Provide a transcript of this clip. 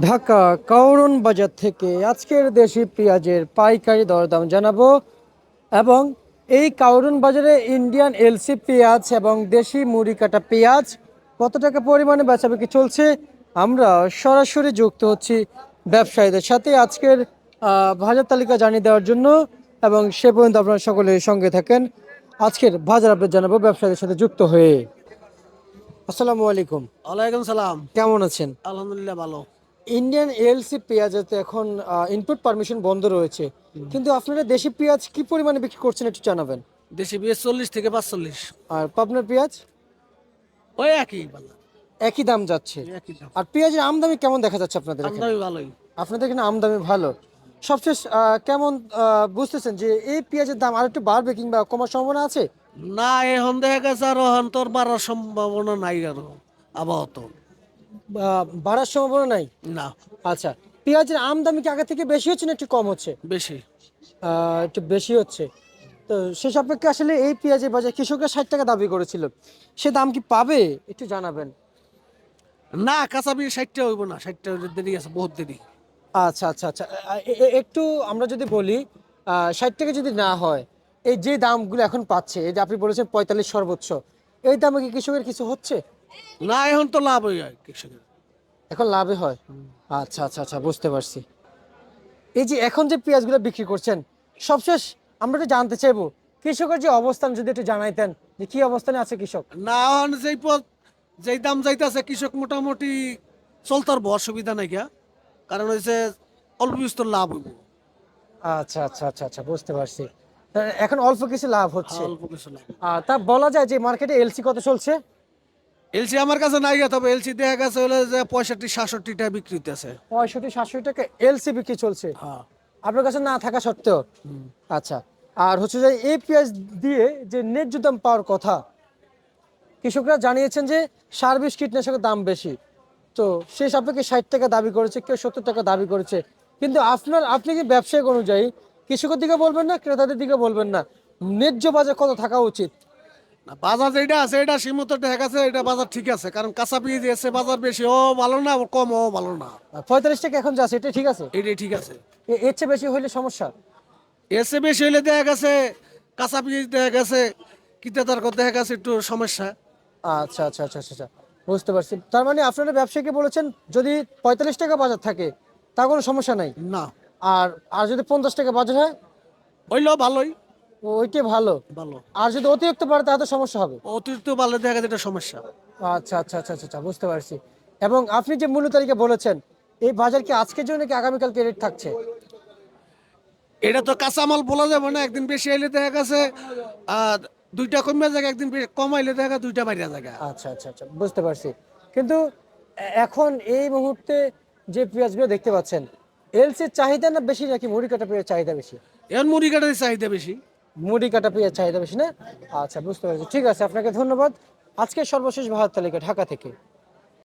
ঢাকা কাউরন বাজার থেকে আজকের দেশি পেঁয়াজের পাইকারি দরদাম জানাবো এবং এই কাউরন বাজারে ইন্ডিয়ান এলসি পেঁয়াজ এবং দেশি মুড়ি কাটা পেঁয়াজ কত টাকা পরিমাণে বেচাবিক্রি চলছে আমরা সরাসরি যুক্ত হচ্ছি ব্যবসায়ীদের সাথে আজকের বাজার তালিকা জানিয়ে দেওয়ার জন্য এবং সে পর্যন্ত আপনারা সকলে সঙ্গে থাকেন। আজকের বাজার আপডেট জানাবো ব্যবসায়ীদের সাথে যুক্ত হয়ে। আসসালামু আলাইকুম। ওয়ালাইকুম সালাম। কেমন আছেন? আলহামদুলিল্লাহ ভালো। ইন্ডিয়ান এলসি পেঁয়াজে তো এখন ইনপুট পারমিশন বন্ধ রয়েছে, কিন্তু আপনারা দেশি পেঁয়াজ কি পরিমাণে বিক্রি করছেন একটু জানাবেন। দেশি পেঁয়াজ 40 থেকে 45। আর পাবনার পেঁয়াজ ওই একই বালা, একই দাম যাচ্ছে। একই দাম। আর পেঁয়াজের আমদানি কেমন দেখা যাচ্ছে আপনাদের এখানে? আমদানি ভালোই। আপনাদের এখানে আমদানি ভালো। সবশেষ কেমন বুঝতেছেন যে এই পেঁয়াজের দাম আর একটু বাড়বে কিংবা কমার সম্ভাবনা আছে? না এখন দেখা গেছে আর এখন তোর বাড়ার সম্ভাবনা নাই আরো আপাতত। বাড়ার সম্ভাবনা নাই। না, আচ্ছা, পেঁয়াজের আমদানি কি আগে থেকে বেশি হচ্ছে না একটু কম হচ্ছে? বেশি। একটু বেশি হচ্ছে। তো সে সাপেক্ষে আসলে এই পেঁয়াজের বাজার কৃষকরা 60 টাকা দাবি করেছিল, সে দাম কি পাবে একটু জানাবেন। না, কাঁচা পেঁয়াজ 60 হইব না, 60 দেরি আছে, বহুত দেরি। আচ্ছা আচ্ছা আচ্ছা, একটু আমরা যদি বলি 60 টাকা যদি না হয়, এই যে দামগুলো এখন পাচ্ছে, এই যে আপনি বলেছেন 45 সর্বোচ্চ, এই দামে কি কৃষকের কিছু হচ্ছে? না, এখন তো লাভ হয়ে যায় কৃষকের। এখন লাভে হয়। আচ্ছা আচ্ছা আচ্ছা, বুঝতে পারছি। এই যে এখন যে পেঁয়াজগুলো বিক্রি করছেন, সবশেষ আমরা একটু জানতে চাইবো কৃষকের যে অবস্থান যদি একটু জানাইতেন যে কি অবস্থানে আছে কৃষক। না, এখন যেই দাম যাইতেছে কৃষক মোটামুটি চলতার অসুবিধা নাই গিয়া, কারণ হয়েছে অল্প বিস্তর লাভ হইব। আচ্ছা আচ্ছা আচ্ছা আচ্ছা, বুঝতে পারছি। এখন অল্প কিছু লাভ হচ্ছে। হ্যাঁ, অল্প কিছু লাভ। তা বলা যায় যে মার্কেটে এলসি কত চলছে? এলসি আমার কাছে নাই গে, তবে এলসি দেখা গেছে হলো যে 65-67 টাকা বিক্রি হইতেছে। 65-67 টাকা এলসি বিক্রি চলছে হ্যাঁ। আপনার কাছে না থাকা সত্ত্বেও? আচ্ছা, আর হচ্ছে যে এই পেঁয়াজ দিয়ে যে ন্যায্য দাম পাওয়ার কথা, কৃষকরা জানিয়েছেন যে সার বিষ কীটনাশকের দাম বেশি, তো সেই সাপেক্ষে 60 টাকা দাবি করেছে, কেউ 70 টাকা দাবি করেছে। কিন্তু আপনি কি ব্যবসায়িক অনুযায়ী কৃষকের দিকে বলবেন না ক্রেতাদের দিকে বলবেন না, ন্যায্য বাজার কত থাকা উচিত? না, বাজার যেটা আছে এটা সীমিত দেখা গেছে, এটা বাজার ঠিক আছে, কারণ কাঁচা পেঁয়াজ এসে বাজার বেশি ও ভালো না, ও কম ও ভালো না। 45 টাকা এখন যাচ্ছে, এটা ঠিক আছে? এইটাই ঠিক আছে। এর চেয়ে বেশি হইলে সমস্যা? এসে বেশি হইলে দেখা গেছে কাঁচা পেঁয়াজ দেখা গেছে ক্রেতার কথা দেখা গেছে একটু সমস্যা। আচ্ছা আচ্ছা আচ্ছা আচ্ছা আচ্ছা, বুঝতে পারছি। তার মানে আপনারা ব্যবসায়ীকে বলেছেন যদি 45 টাকা বাজার থাকে তা কোনো সমস্যা নাই, না, আর আর যদি 50 টাকা বাজার হয় হইলো ভালোই। ওইটাই ভালো, ভালো। আর যদি অতিরিক্ত বাড়ে তাহলে তো সমস্যা হবে। অতিরিক্ত ভালো দেখা গেছে এটা সমস্যা। আচ্ছা আচ্ছা আচ্ছা আচ্ছা আচ্ছা, বুঝতে পারছি। এবং আপনি যে মূল্য তালিকা বলেছেন, এই বাজার কি আজকের জন্য কি আগামীকালকে রেট থাকছে? এটা তো কাঁচা মাল বলা যাবে না, একদিন বেশি হইলে দেখা গেছে আর দুইটা কমে যায়, একদিন কমাইলে দেখা গেছে দুইটা বাইরে যায়। আচ্ছা আচ্ছা আচ্ছা, বুঝতে পারছি। কিন্তু এখন এই মুহূর্তে যে পেঁয়াজগুলো দেখতে পাচ্ছেন, এলসির চাহিদা না বেশি নাকি মুড়ি কাটা পেঁয়াজ চাহিদা বেশি? এখন মুড়ি কাটার চাহিদা বেশি। মুড়ি কাটা পেঁয়াজ চাহিদা বেশি না? আচ্ছা, বুঝতে পারছি। ঠিক আছে, আপনাকে ধন্যবাদ। আজকে সর্বশেষ বাজার তালিকা ঢাকা থেকে।